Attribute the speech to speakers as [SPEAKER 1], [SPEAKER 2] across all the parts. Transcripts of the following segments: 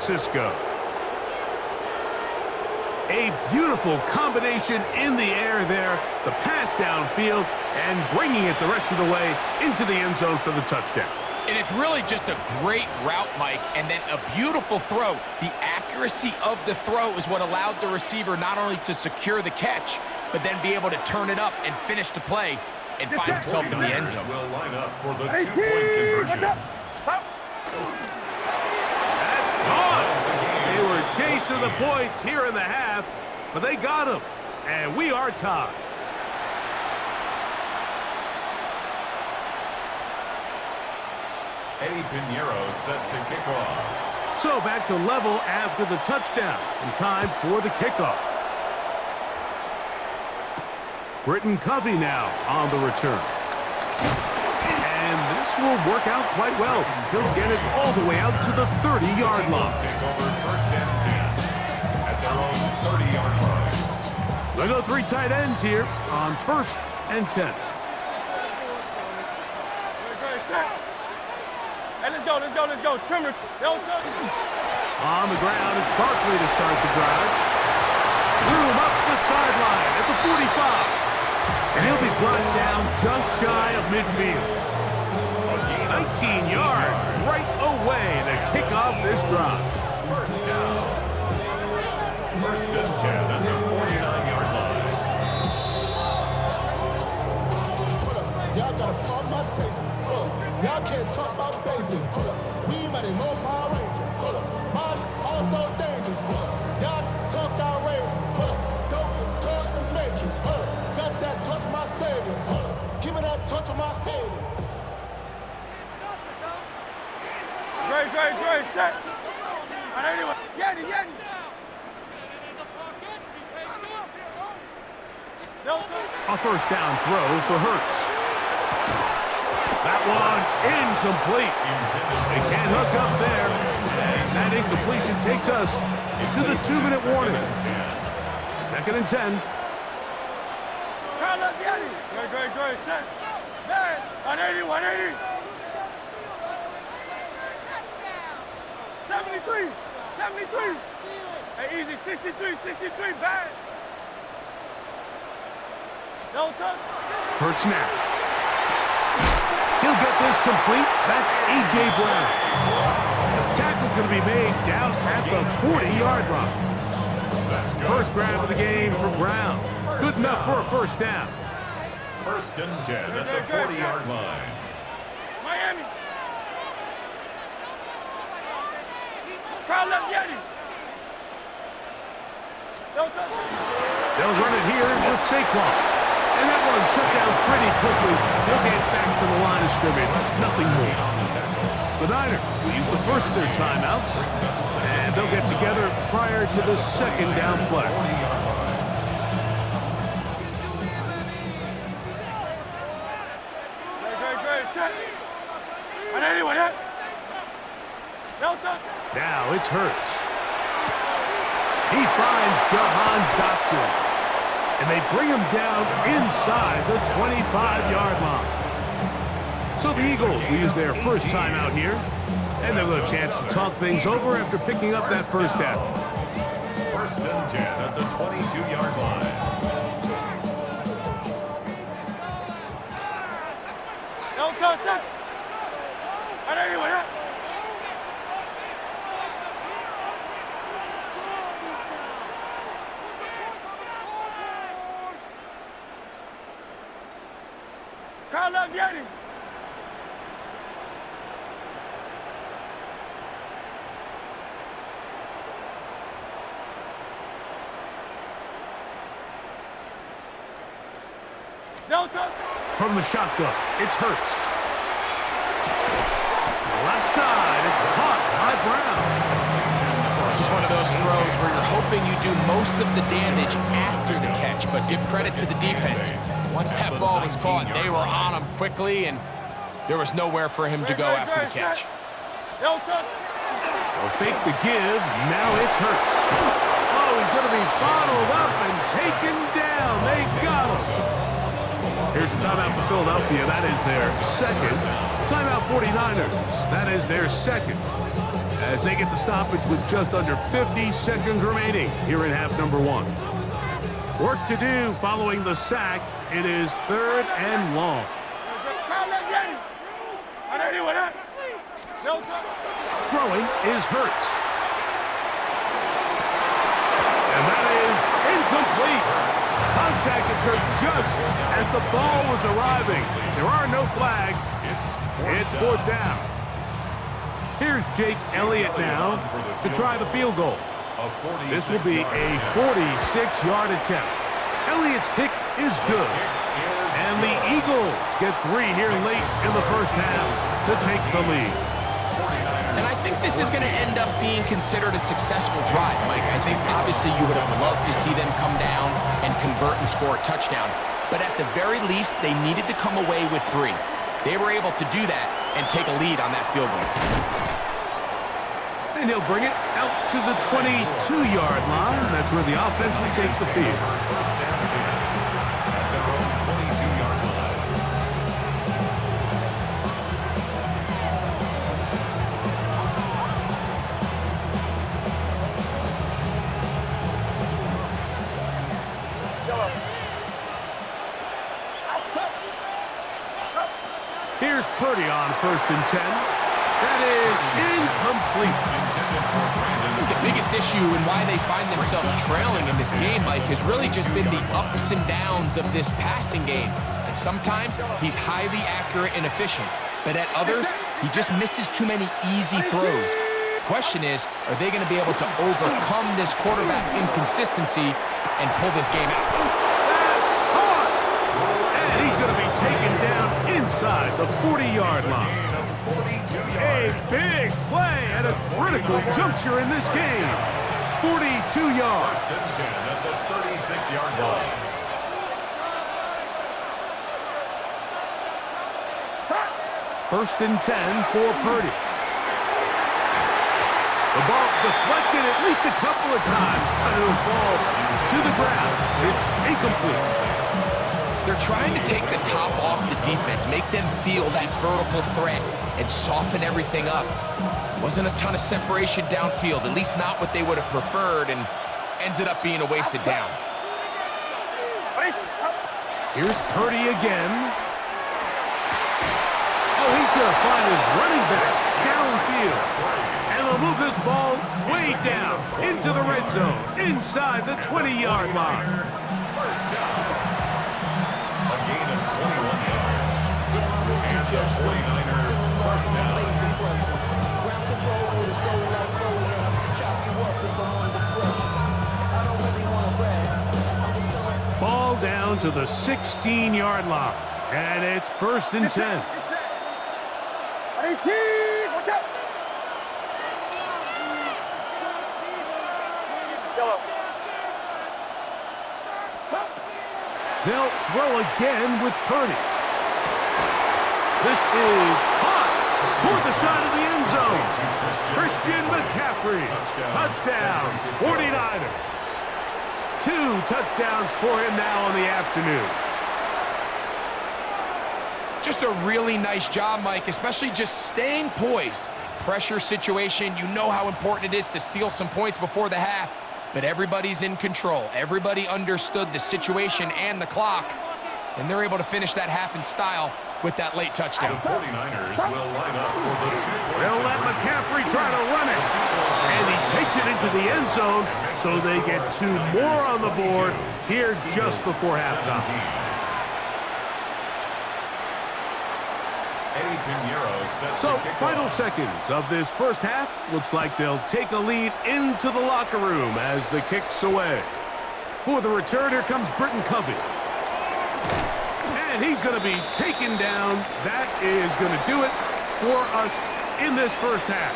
[SPEAKER 1] Francisco. A beautiful combination in the air there, the pass downfield, and bringing it the rest of the way into the end zone for the touchdown.
[SPEAKER 2] And it's really just a great route, Mike, and then a beautiful throw. The accuracy of the throw is what allowed the receiver not only to secure the catch, but then be able to turn it up and finish the play and find himself in the end zone.
[SPEAKER 3] Will line up for the two-point conversion.
[SPEAKER 1] That's gone. They were chasing the points here in the half, but they got them, and we are tied.
[SPEAKER 3] Eddie Pinheiro set to kick off.
[SPEAKER 1] So back to level after the touchdown, and time for the kickoff. Britton Covey now on the return. And this will work out quite well. He'll get it all the way out to the 30-yard line.
[SPEAKER 3] Take over first and 10 at their own 30-yard line.
[SPEAKER 1] They'll go three tight ends here on first and 10.
[SPEAKER 4] Hey, let's go. Trimmer.
[SPEAKER 1] On the ground, it's Barkley to start the drive. Room up the sideline at the 45. And he'll be brought down just shy of midfield. 19 yards right away to kick off this drive.
[SPEAKER 3] First down. First and 10 at the 49-yard line.
[SPEAKER 5] Y'all gotta pump my taste. Y'all can't talk about basic. We ain't ready, no Power Ranger. Mine also dangerous. Y'all talk outrageous. Don't talk the matrix. Got that touch my savior. Give me that touch of my head.
[SPEAKER 4] Great, set. Anyway, Yeti.
[SPEAKER 1] A first down throw for Hurts. That was incomplete. They can't hook up there. And that incompletion takes us to the 2-minute warning. Second and 10.
[SPEAKER 4] Great, set. Man, 180. 73. Hey, easy, 63, bad. No touch.
[SPEAKER 1] Hurts now. He'll get this complete. That's A.J. Brown. The tackle's going to be made down at the 40-yard line. First grab of the game for Brown. Good enough for a first down.
[SPEAKER 3] First and 10 at the 40-yard line.
[SPEAKER 4] Miami. Crowd left Yeti. No touch.
[SPEAKER 1] They'll run it here with Saquon. And that one shut down pretty quickly. They'll get back to the line of scrimmage. Nothing more. The Niners will use the first of their timeouts. And they'll get together prior to the second down play.
[SPEAKER 4] Great, set. And anyone hit? No touch.
[SPEAKER 1] Now it's Hurts. He finds Jahan Dotson. And they bring him down inside the 25-yard line. So the Eagles will use their first timeout here. And they'll have a chance to talk things over after picking up that first down.
[SPEAKER 3] First and 10 at the 22-yard line.
[SPEAKER 4] No touch. And anyone hit? Crowd left Yeti. No touch.
[SPEAKER 1] From the shotgun, it's Hurts. Left side, it's caught by Brown.
[SPEAKER 2] This is one of those throws where you're hoping you do most of the damage after the catch, but give credit to the defense. Once that ball was caught, they were on him quickly, and there was nowhere for him to go after the catch.
[SPEAKER 4] No touch.
[SPEAKER 1] They'll fake the give. Now it's Hurts. Oh, he's going to be bottled up and taken down. They got him. Here's a timeout for Philadelphia. That is their second. Timeout 49ers. That is their second, as they get the stoppage with just under 50 seconds remaining here in half number one. Work to do following the sack. It is 3rd and long. Throwing is Hurts. And that is incomplete. Contact occurred just as the ball was arriving. There are no flags. It's 4th down. Here's Jake Elliott now to try the field goal. This will be a 46-yard attempt. Elliott's kick is good. And the Eagles get 3 here late in the first half to take the lead.
[SPEAKER 2] And I think this is going to end up being considered a successful drive, Mike. I think obviously you would have loved to see them come down and convert and score a touchdown. But at the very least, they needed to come away with 3. They were able to do that and take a lead on that field goal.
[SPEAKER 1] And he'll bring it out to the 22-yard line. That's where the offense will take the field.
[SPEAKER 3] First down team at their own 22-yard line.
[SPEAKER 1] Here's Purdy on 1st and 10. That is incomplete.
[SPEAKER 2] The biggest issue and why they find themselves trailing in this game, Mike, has really just been the ups and downs of this passing game. And sometimes he's highly accurate and efficient, but at others, he just misses too many easy throws. Question is, are they going to be able to overcome this quarterback inconsistency and pull this game out?
[SPEAKER 1] That's caught! And he's going to be taken down inside the 40-yard line. A big play at a critical juncture in this game. 42 yards.
[SPEAKER 3] First and 10 at the 36-yard line.
[SPEAKER 1] First and 10 for Purdy. The ball deflected at least a couple of times, but it'll fall to the ground. It's incomplete.
[SPEAKER 2] They're trying to take the top off the defense, make them feel that vertical threat, and soften everything up. Wasn't a ton of separation downfield, at least not what they would have preferred, and ends it up being a wasted down.
[SPEAKER 1] Here's Purdy again. Oh, he's going to find his running back downfield. And they'll move this ball way down into the red zone, inside the 20-yard line.
[SPEAKER 3] First down. A gain of 21 yards. And the 49ers first down.
[SPEAKER 6] Ground control with a soul like Chloe, and I chop you up if I'm under pressure. I don't really want to brag. I'm just telling.
[SPEAKER 1] Ball down to the 16-yard line. And it's 1st and 10.
[SPEAKER 4] Watch out!
[SPEAKER 1] They'll throw again with Purdy. This is hot toward the side of the end zone. Christian McCaffrey. Touchdown, 49ers. 2 touchdowns for him now on the afternoon.
[SPEAKER 2] Just a really nice job, Mike, especially just staying poised. Pressure situation, you know how important it is to steal some points before the half, but everybody's in control. Everybody understood the situation and the clock, and they're able to finish that half in style with that late touchdown.
[SPEAKER 3] The 49ers will line up for the 2-point.
[SPEAKER 1] They'll let McCaffrey try to run it. And he takes it into the end zone, so they get 2 more on the board here just before halftime. So, final seconds of this first half. Looks like they'll take a lead into the locker room as the kick's away. For the return, here comes Britton Covey. And he's going to be taken down. That is going to do it for us in this first half.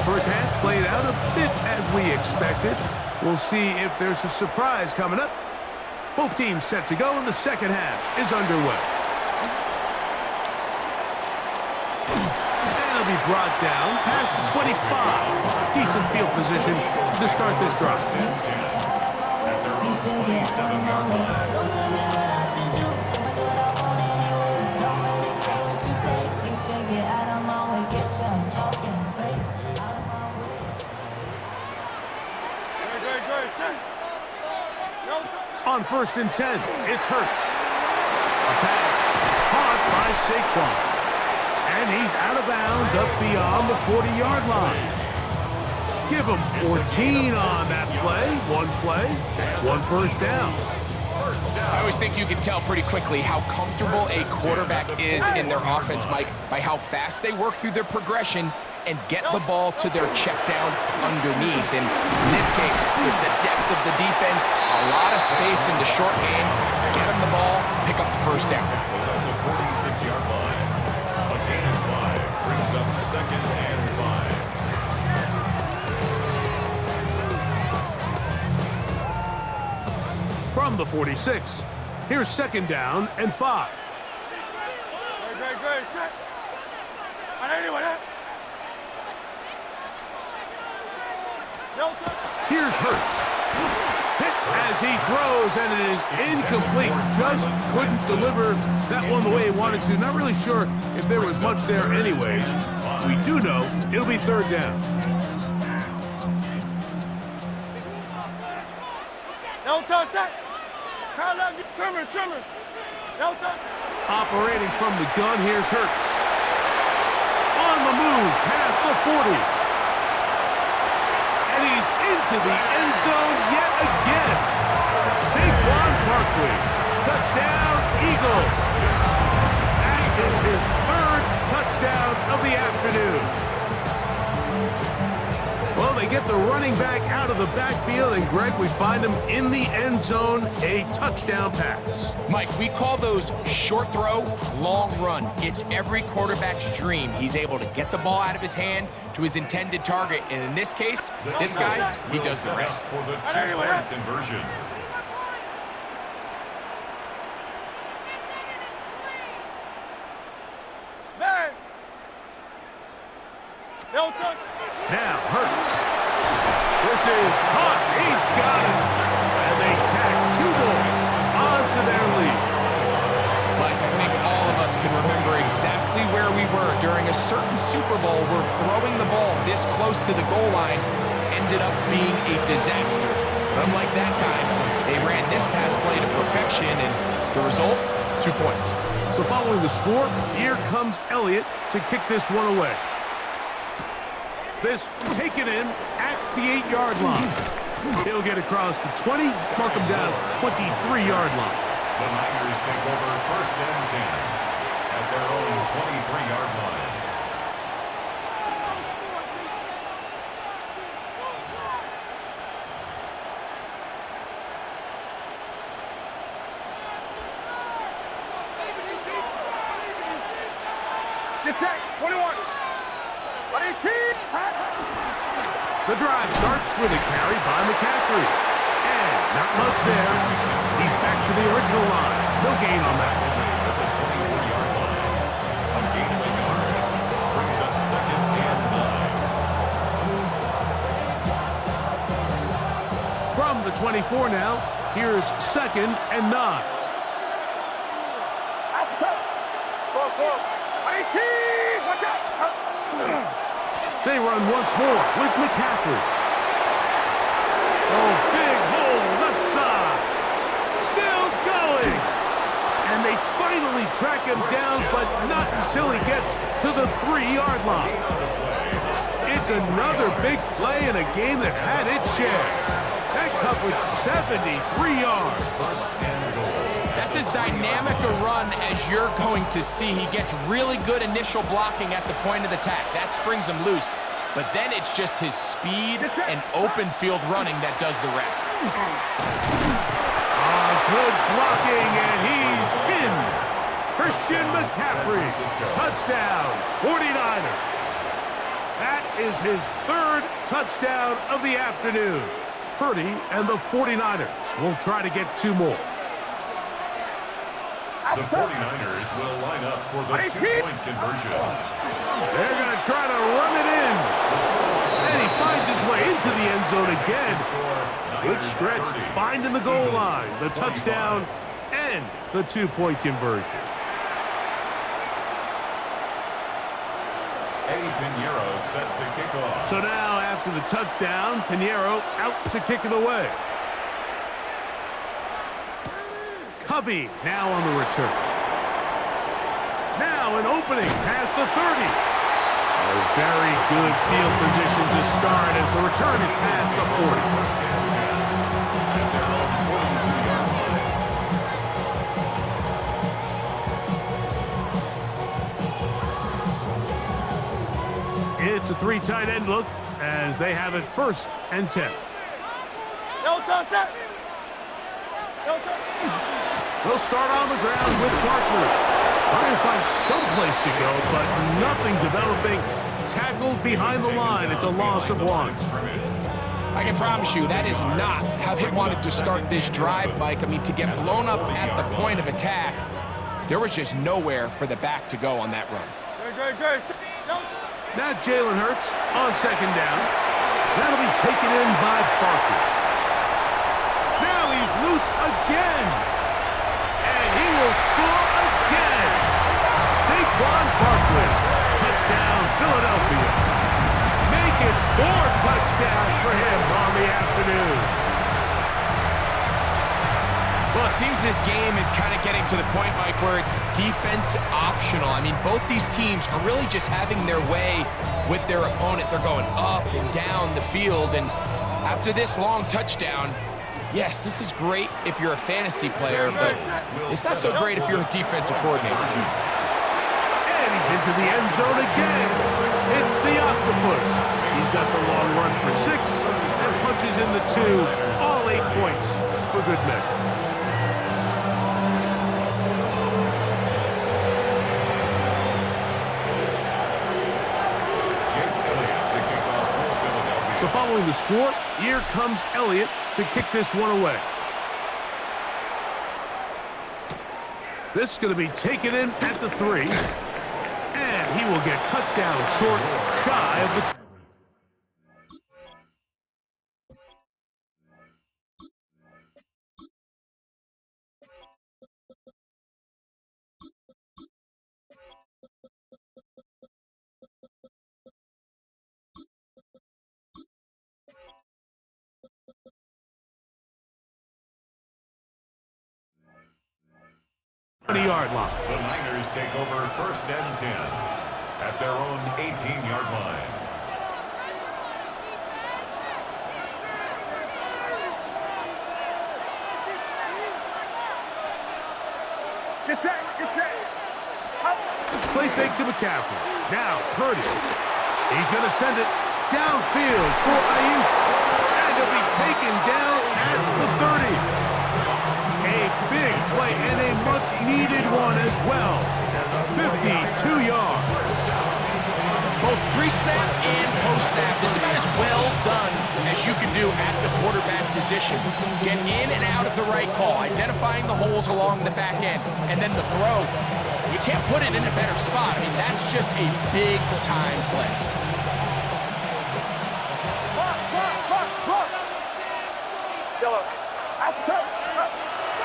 [SPEAKER 1] First half played out a bit as we expected. We'll see if there's a surprise coming up. Both teams set to go, and the second half is underway. And he'll be brought down past the 25. Decent field position to start this drive.
[SPEAKER 3] At their own 27-yard line.
[SPEAKER 1] On 1st and 10, it's Hurts. A pass caught by Saquon. And he's out of bounds up beyond the 40-yard line. Give him 14 on that play. One first down.
[SPEAKER 2] I always think you can tell pretty quickly how comfortable a quarterback is in their offense, Mike, by how fast they work through their progression and get the ball to their check down underneath. And in this case, with the depth of the defense, a lot of space in the short game, get them the ball, pick up the first down.
[SPEAKER 3] Within the 46-yard line. A gain of 5 brings up 2nd and 5.
[SPEAKER 1] From the 46, here's 2nd down and 5.
[SPEAKER 4] Great. Set.
[SPEAKER 1] Here's Hurts. Hit as he throws, and it is incomplete. Just couldn't deliver that one the way he wanted to. Not really sure if there was much there anyways. We do know it'll be 3rd down.
[SPEAKER 4] No touch, set. Kyle left, trimmer. No touch.
[SPEAKER 1] Operating from the gun, here's Hurts. On the move, past the 40. And he's into the end zone yet again. Saquon Barkley. Touchdown, Eagles. That is his 3rd touchdown of the afternoon. Well, they get the running back out of the backfield, and Greg, we find him in the end zone, a touchdown pass.
[SPEAKER 2] Mike, we call those short throw, long run. It's every quarterback's dream. He's able to get the ball out of his hand to his intended target, and in this case, this guy, he does the rest.
[SPEAKER 3] For the 2-point conversion.
[SPEAKER 4] Man. No touch.
[SPEAKER 1] Now, Hurts. This is hot. He's got it. And they tack 2 balls onto their lead.
[SPEAKER 2] Mike, I think all of us can remember exactly where we were during a certain Super Bowl where throwing the ball this close to the goal line ended up being a disaster. But unlike that time, they ran this pass play to perfection, and the result, 2 points.
[SPEAKER 1] So following the score, here comes Elliott to kick this one away. This taken in at the 8-yard line. He'll get across the 20, mark him down at the 23-yard line.
[SPEAKER 3] The Niners take over 1st and 10 at their own 23-yard line.
[SPEAKER 4] Get set. 21. 18.
[SPEAKER 1] The drive starts with a carry by McCaffrey. And not much there. He's back to the original line. No gain on that.
[SPEAKER 3] At the 24-yard line. A gain of a yard brings up 2nd and 9.
[SPEAKER 1] From the 24 now, here's 2nd and 9.
[SPEAKER 4] Watch out.
[SPEAKER 1] They run once more with McCaffrey. Oh, big hole left side. Still going. And they finally track him down, but not until he gets to the 3-yard line. It's another big play in a game that had its share. That covered 73 yards.
[SPEAKER 2] That's as dynamic a run as you're going to see. He gets really good initial blocking at the point of attack. That springs him loose. But then it's just his speed and open field running that does the rest.
[SPEAKER 1] Good blocking, and he's in. Christian McCaffrey, touchdown, 49ers. That is his 3rd touchdown of the afternoon. Purdy and the 49ers will try to get 2 more.
[SPEAKER 3] The 49ers will line up for the two-point conversion.
[SPEAKER 1] They're going to try to run it in. And he finds his way into the end zone again. Good stretch, finding the goal line, the touchdown, and the two-point conversion.
[SPEAKER 3] Eddie Pinheiro set to kick off.
[SPEAKER 1] So now, after the touchdown, Pinheiro out to kick it away. Covey now on the return. Now an opening past the 30. A very good field position to start as the return is past the 40. It's a three tight end look as they have it 1st and 10. They'll start on the ground with Barkley. Trying to find some place to go, but nothing developing. Tackled behind the line. It's a loss of 1.
[SPEAKER 2] I can promise you that is not how they wanted to start this drive, Mike. I mean, to get blown up at the point of attack, there was just nowhere for the back to go on that run.
[SPEAKER 4] Good.
[SPEAKER 1] Now Jalen Hurts on 2nd down. That'll be taken in by Barkley. Now he's loose again. And he will score again. Saquon Barkley. Touchdown, Philadelphia. Make it 4 touchdowns for him on the afternoon.
[SPEAKER 2] Well, it seems this game is kind of getting to the point, Mike, where it's defense optional. I mean, both these teams are really just having their way with their opponent. They're going up and down the field, and after this long touchdown, yes, this is great if you're a fantasy player, but it's not so great if you're a defensive coordinator.
[SPEAKER 1] And he's into the end zone again. It's the octopus. He's got the long run for 6 and punches in the 2. All 8 points for good measure. So following the score, here comes Elliott to kick this one away. This is going to be taken in at the 3. And he will get cut down short, shy of the... yard line.
[SPEAKER 3] The Niners take over 1st and 10 at their own 18-yard line.
[SPEAKER 4] Get set.
[SPEAKER 1] Play fake to McCaffrey. Now Purdy. He's going to send it downfield for Ayuk. And he'll be taken down at the 30. A big play and a much-needed one as well. 52 yards.
[SPEAKER 2] Both pre-snap and post-snap, this is about as well done as you can do at the quarterback position. Get in and out of the right call, identifying the holes along the back end, and then the throw. You can't put it in a better spot. I mean, that's just a big-time play.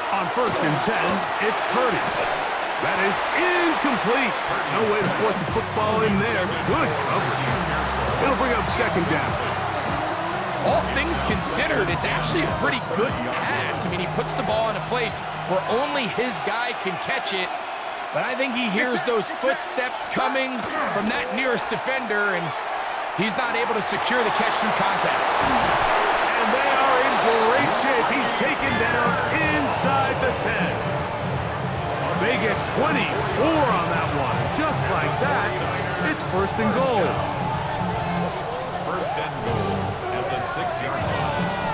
[SPEAKER 1] On 1st and 10, it's Purdy. That is incomplete. No way to force the football in there. Good coverage. It'll bring up 2nd down.
[SPEAKER 2] All things considered, it's actually a pretty good pass. I mean, he puts the ball in a place where only his guy can catch it. But I think he hears those footsteps coming from that nearest defender, and he's not able to secure the catch through contact.
[SPEAKER 1] And they are in great shape. He's taken down inside the 10. They get 24 on that one. Just like that, it's 1st and goal.
[SPEAKER 3] 1st and goal at the 6-yard line.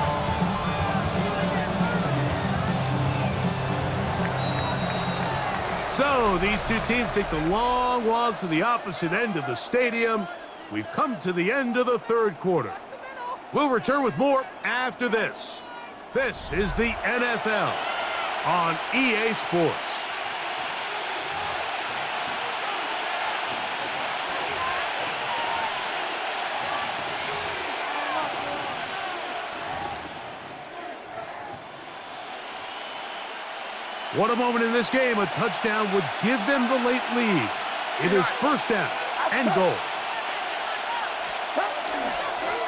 [SPEAKER 1] So these two teams take the long walk to the opposite end of the stadium. We've come to the end of the 3rd quarter. We'll return with more after this. This is the NFL on EA Sports. What a moment in this game. A touchdown would give them the late lead. It is first down and goal.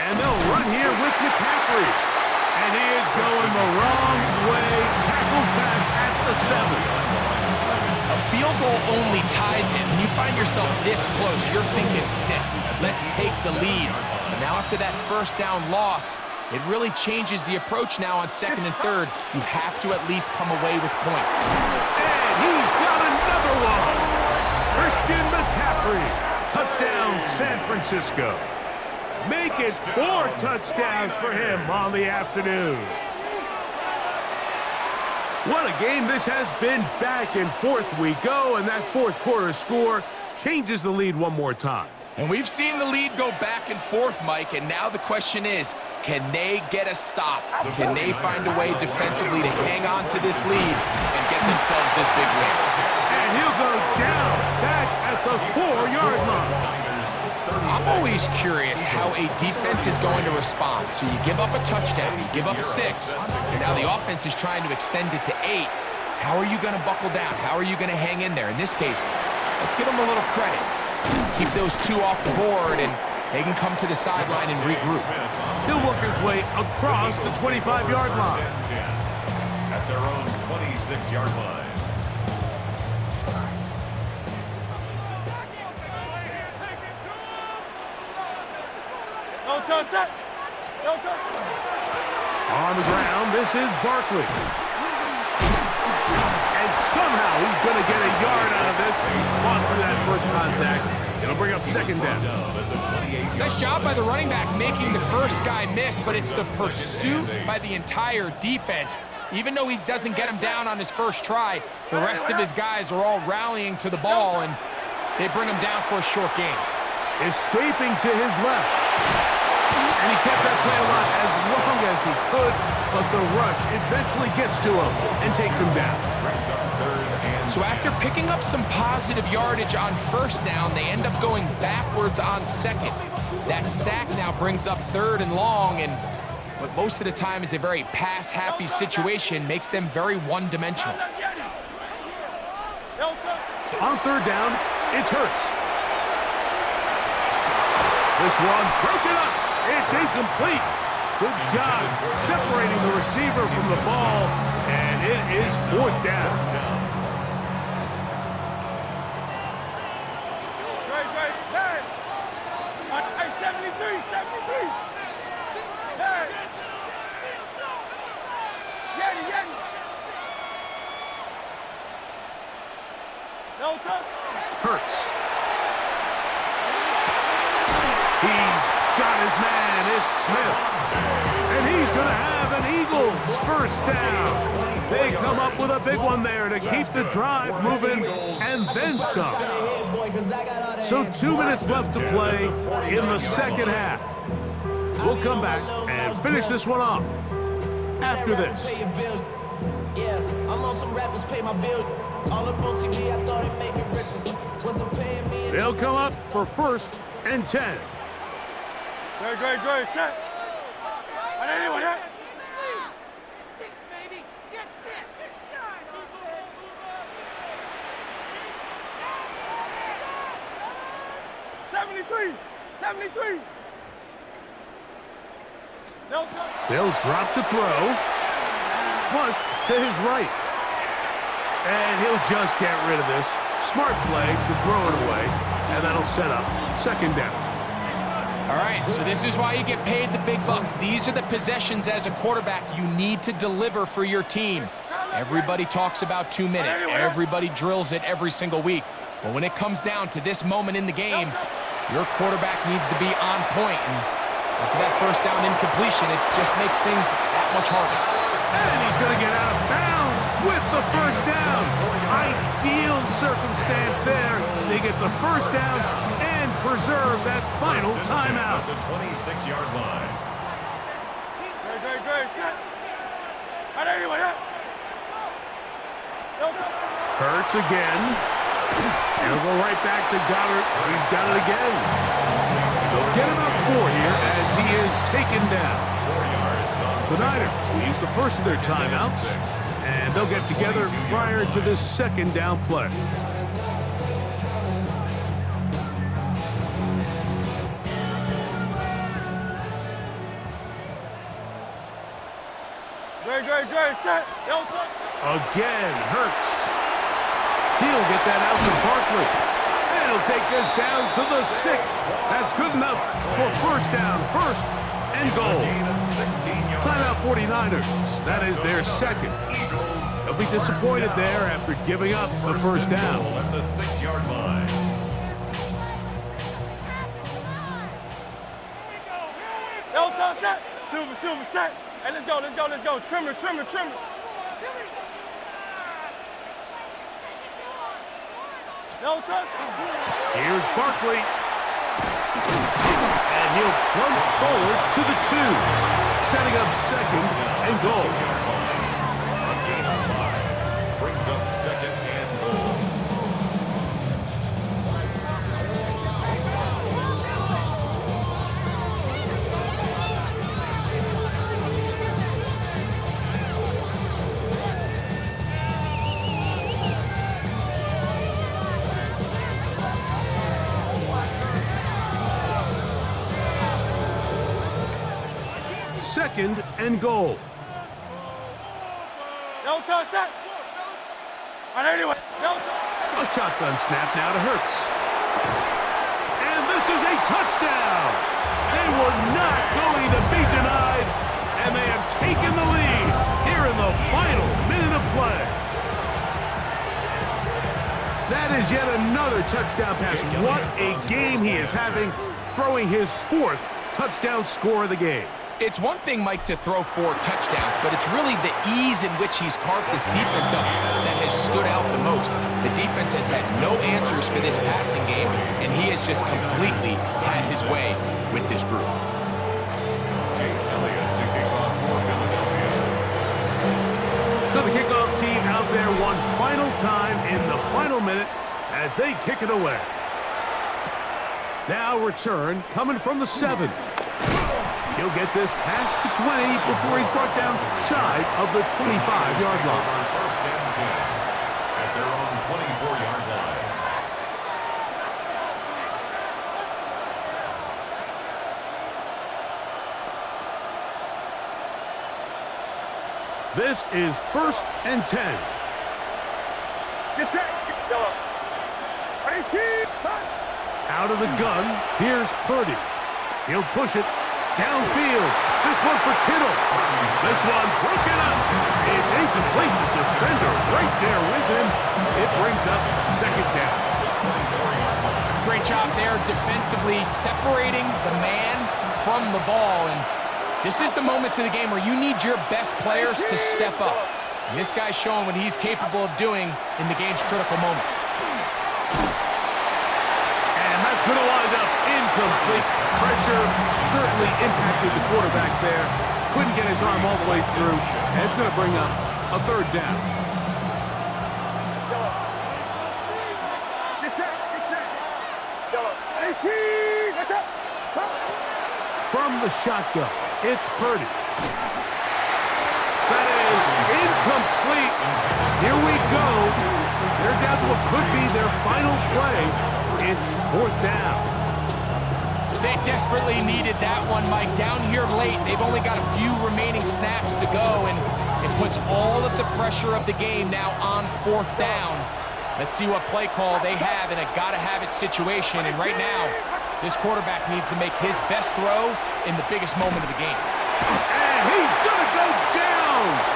[SPEAKER 1] And they'll run here with McCaffrey. And he is going the wrong way. Tackled back at the 7.
[SPEAKER 2] A field goal only ties it. When you find yourself this close, you're thinking 6. Let's take the lead. But now after that first down loss, it really changes the approach now on 2nd and 3rd. You have to at least come away with points.
[SPEAKER 1] And he's got another one. Christian McCaffrey. Touchdown, San Francisco. Make it 4 touchdowns for him on the afternoon. What a game this has been. Back and forth we go, and that fourth quarter score changes the lead one more time.
[SPEAKER 2] And we've seen the lead go back and forth, Mike, and now the question is, can they get a stop? Can they find a way defensively to hang on to this lead and get themselves this big win?
[SPEAKER 1] And he'll go down back at the 4-yard line.
[SPEAKER 2] I'm always curious how a defense is going to respond. So you give up a touchdown, you give up 6, and now the offense is trying to extend it to 8. How are you going to buckle down? How are you going to hang in there? In this case, let's give them a little credit. Keep those 2 off the board, and they can come to the sideline and regroup.
[SPEAKER 1] He'll work his way across the 25-yard line.
[SPEAKER 3] At their own 26-yard line.
[SPEAKER 4] No touch that. No touch.
[SPEAKER 1] On the ground, this is Barkley. And somehow he's going to get a yard out of this. Fought through that first contact. It'll bring up 2nd down.
[SPEAKER 2] Nice job by the running back making the first guy miss, but it's the pursuit by the entire defense. Even though he doesn't get him down on his first try, the rest of his guys are all rallying to the ball, and they bring him down for a short gain.
[SPEAKER 1] Escaping to his left. And he kept that play alive as long as he could, but the rush eventually gets to him and takes him down.
[SPEAKER 2] So after picking up some positive yardage on first down, they end up going backwards on 2nd. That sack now brings up 3rd and long, and what most of the time is a very pass-happy situation makes them very one-dimensional.
[SPEAKER 1] On 3rd down, it's Hurts. This one broken up. It's incomplete. Good job separating the receiver from the ball, and it is 4th down.
[SPEAKER 4] Hey, 73. Hey. Yeti. No touch.
[SPEAKER 1] Hurts. He's got his man. It's Smith. And he's going to have an Eagles first down. They come up with a big one there to keep the drive moving and then some. So 2 minutes left to play in the second half. We'll come back and finish this one off after this.
[SPEAKER 6] Yeah, I'm on some rappers pay my bill. All up on TV, I thought it made me richer. Wasn't paying me.
[SPEAKER 1] They'll come up for 1st and 10.
[SPEAKER 4] Great. Set. And anyway, yeah. 73.
[SPEAKER 1] They'll drop to throw. Flush to his right. And he'll just get rid of this. Smart play to throw it away. And that'll set up 2nd down.
[SPEAKER 2] All right, so this is why you get paid the big bucks. These are the possessions as a quarterback you need to deliver for your team. Everybody talks about 2 minutes. Everybody drills it every single week. But when it comes down to this moment in the game, your quarterback needs to be on point. And after that first down incompletion, it just makes things that much harder.
[SPEAKER 1] And he's going to get out of bounds with the first down. Ideal circumstance there. They get the first down and preserve that final timeout.
[SPEAKER 3] The 26-yard line.
[SPEAKER 4] Great. Set. And anyway, yeah.
[SPEAKER 1] Hurts again. And he'll go right back to Goddard. He's got it again. They'll get about 4 here as he is taken down.
[SPEAKER 3] 4 yards on
[SPEAKER 1] The Niners will use the first of their timeouts And they'll get together prior to this second down play.
[SPEAKER 4] Great, set.
[SPEAKER 1] Again, Hurts. He'll get that out to Barkley. And he'll take this down to the 6. That's good enough for first down, first and goal. Timeout 49ers. That is their second. They'll be disappointed there after giving up the first down.
[SPEAKER 3] At the 6-yard line.
[SPEAKER 4] Set. Silver, set. Hey, let's go. Trimmer.
[SPEAKER 1] Here's Barkley. And he'll plunge forward to the 2. Setting up second and goal.
[SPEAKER 3] A gain of 5. Brings up second and goal.
[SPEAKER 1] Second and goal.
[SPEAKER 4] Set. Anyway.
[SPEAKER 1] A shotgun snap now to Hurts. And this is a touchdown. They were not going to be denied, and they have taken the lead here in the final minute of play. That is yet another touchdown pass. What a game he is having, throwing his 4th touchdown score of the game.
[SPEAKER 2] It's one thing, Mike, to throw 4 touchdowns, but it's really the ease in which he's carved this defense up that has stood out the most. The defense has had no answers for this passing game, and he has just completely had his way with this group.
[SPEAKER 3] Jake Elliott to kick off for Philadelphia.
[SPEAKER 1] So the kickoff team out there one final time in the final minute as they kick it away. Now return coming from the 7. He'll get this past the 20 before he's brought down shy of the 25-yard line.
[SPEAKER 3] First and 10 at their own 24-yard line.
[SPEAKER 1] This is first and 10.
[SPEAKER 4] Get set.
[SPEAKER 1] Out of the gun, here's Purdy. He'll push it downfield. This one for Kittle. This one broken up. It's incomplete. The defender right there with him. It brings up second down.
[SPEAKER 2] Great job there defensively, separating the man from the ball. And this is the moments of the game where you need your best players to step up. And this guy's showing what he's capable of doing in the game's critical moment.
[SPEAKER 1] And that's going to wind up incomplete. Pressure certainly impacted the quarterback there. Couldn't get his arm all the way through. And it's going to bring up a third down. From the shotgun, it's Purdy. That is incomplete. Here we go. They're down to what could be their final play. It's 4th down.
[SPEAKER 2] They desperately needed that one, Mike. Down here late, they've only got a few remaining snaps to go, and it puts all of the pressure of the game now on 4th down. Let's see what play call they have in a gotta-have-it situation, and right now, this quarterback needs to make his best throw in the biggest moment of the game.
[SPEAKER 1] And he's gonna go down.